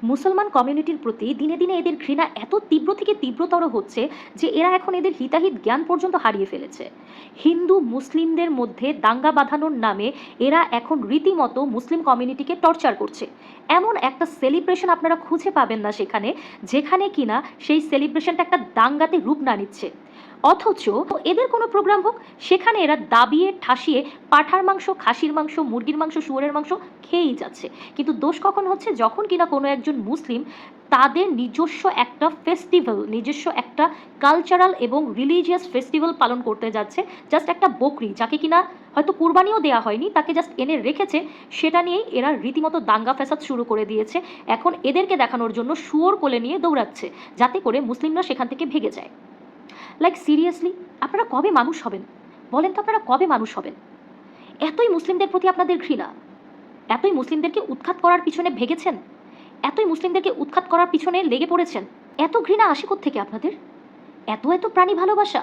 মুসলমান কমিউনিটির প্রতি দিনে দিনে এদের ঘৃণা এত তীব্র থেকে তীব্রতর হচ্ছে যে এরা এখন এদের হিতাহিত জ্ঞান পর্যন্ত হারিয়ে ফেলেছে। হিন্দু মুসলিমদের মধ্যে দাঙ্গা বাঁধানোর নামে এরা এখন রীতিমতো মুসলিম কমিউনিটিকে টর্চার করছে। এমন একটা সেলিব্রেশন আপনারা খুঁজে পাবেন না সেখানে, যেখানে কিনা সেই সেলিব্রেশনটা একটা দাঙ্গাতে রূপ না নিচ্ছে। অথচ এদের কোনো প্রোগ্রাম হোক, সেখানে এরা দাবিয়ে ঠাসিয়ে পাঁঠার মাংস, খাসির মাংস, মুরগির মাংস, শুয়োরের মাংস খেয়েই যাচ্ছে। কিন্তু দোষ কখন হচ্ছে? যখন কিনা কোনো একজন মুসলিম তাদের নিজস্ব একটা ফেস্টিভ্যাল, নিজস্ব একটা কালচারাল এবং রিলিজিয়াস ফেস্টিভ্যাল পালন করতে যাচ্ছে। জাস্ট একটা বকরি, যাকে কিনা হয়তো কুরবানিও দেওয়া হয়নি, তাকে জাস্ট এনে রেখেছে, সেটা নিয়েই এরা রীতিমতো দাঙ্গা ফ্যাসাদ শুরু করে দিয়েছে। এখন এদেরকে দেখানোর জন্য শুয়োর কোলে নিয়ে দৌড়াচ্ছে, যাতে করে মুসলিমরা সেখান থেকে ভেগে যায়। লাইক সিরিয়াসলি, আপনারা কবে মানুষ হবেন? বলেন তো, আপনারা কবে মানুষ হবেন? এতই মুসলিমদের প্রতি আপনাদের ঘৃণা, এতই মুসলিমদেরকে উৎখাত করার পিছনে ভেগেছেন, এতই মুসলিমদেরকে উৎখাত করার পিছনে লেগে পড়েছেন। এত ঘৃণা আসে কোত্থেকে আপনাদের? এত এত প্রাণী ভালোবাসা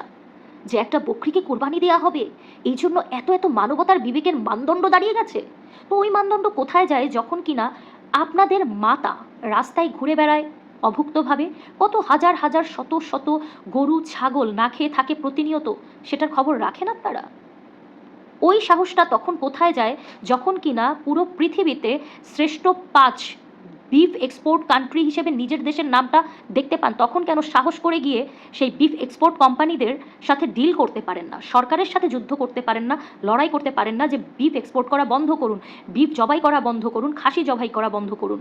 যে একটা বকরিকে কোরবানি দেওয়া হবে, এই জন্য এত এত মানবতার বিবেকের মানদণ্ড দাঁড়িয়ে গেছে। তো ওই মানদণ্ড কোথায় যায় যখন কিনা আপনাদের মাতা রাস্তায় ঘুরে বেড়ায় অভুক্তভাবে, কত হাজার হাজার শত শত গরু ছাগল না খেয়ে থাকে প্রতিনিয়ত, সেটার খবর রাখেন আপনারা? ওই সাহসটা তখন কোথায় যায় যখন কিনা পুরো পৃথিবীতে শ্রেষ্ঠ 5 বিফ এক্সপোর্ট কান্ট্রি হিসেবে নিজের দেশের নামটা দেখতে পান, তখন কেন সাহস করে গিয়ে সেই বিফ এক্সপোর্ট কোম্পানিদের সাথে ডিল করতে পারেন না, সরকারের সাথে যুদ্ধ করতে পারেন না, লড়াই করতে পারেন না যে বিফ এক্সপোর্ট করা বন্ধ করুন, বিফ জবাই করা বন্ধ করুন, খাসি জবাই করা বন্ধ করুন?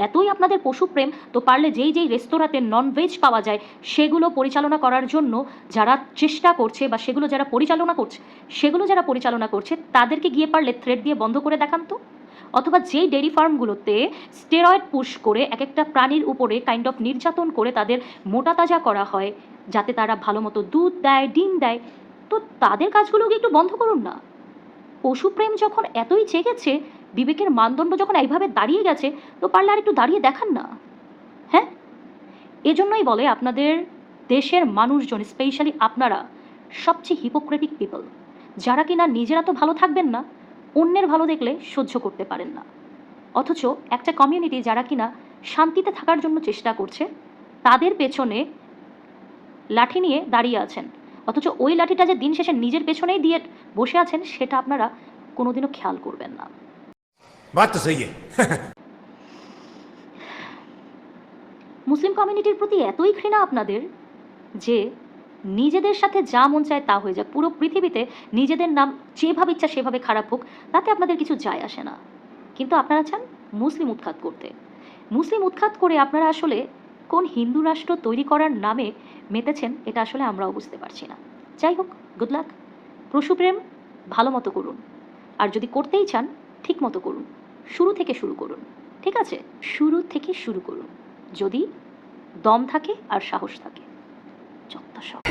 এতই আপনাদের পশুপ্রেম, তো পারলে যেই যেই রেস্তোরাঁতে ননভেজ পাওয়া যায় সেগুলো পরিচালনা করার জন্য যারা চেষ্টা করছে বা সেগুলো যারা পরিচালনা করছে তাদেরকে গিয়ে পারলে থ্রেড দিয়ে বন্ধ করে দেখান তো। অথবা যেই ডেয়ারি ফার্মগুলোতে স্টেরয়েড পুশ করে এক একটা প্রাণীর উপরে কাইন্ড অফ নির্যাতন করে তাদের মোটা তাজা করা হয় যাতে তারা ভালো মতো দুধ দেয়, ডিম দেয়, তো তাদের কাজগুলোকে একটু বন্ধ করুন না। পশুপ্রেম যখন এতই জেগেছে, বিবেকের মানদণ্ড যখন এইভাবে দাঁড়িয়ে গেছে, তো পারলে আর একটু দাঁড়িয়ে দেখান না। হ্যাঁ, এজন্যই বলে আপনাদের দেশের মানুষজন, স্পেশালি আপনারা সবচেয়ে হিপোক্রেটিক পিপল, যারা কিনা নিজেরা তো ভালো থাকবেন না, অন্যের ভালো দেখলে সহ্য করতে পারেন না। অথচ একটা কমিউনিটি যারা কিনা শান্তিতে থাকার জন্য চেষ্টা করছে, তাদের পেছনে লাঠি নিয়ে দাঁড়িয়ে আছেন, অথচ ওই লাঠিটা যে দিন শেষে নিজের পেছনেই দিয়ে বসে আছেন সেটা আপনারা কোনোদিনও খেয়াল করবেন না। মুসলিম কমিউনিটির প্রতি এতই ঘৃণা আপনাদের যে নিজেদের সাথে যা মন চায় তা হয়ে যাক, পুরো পৃথিবীতে নিজেদের নাম যেভাবে ইচ্ছা সেভাবে খারাপ হোক, তাতে আপনাদের কিছু যায় আসে না। কিন্তু আপনারা চান মুসলিম উৎখাত করতে। মুসলিম উৎখাত করে আপনারা আসলে কোন হিন্দু রাষ্ট্র তৈরি করার নামে মেতেছেন, এটা আসলে আমরাও বুঝতে পারছি না। যাই হোক, গুড লাক। পশুপ্রেম ভালো মতো করুন, আর যদি করতেই চান ঠিক মতো করুন, শুরু থেকে শুরু করুন। ঠিক আছে, শুরু থেকে শুরু করুন, যদি দম থাকে আর সাহস থাকে। যত সব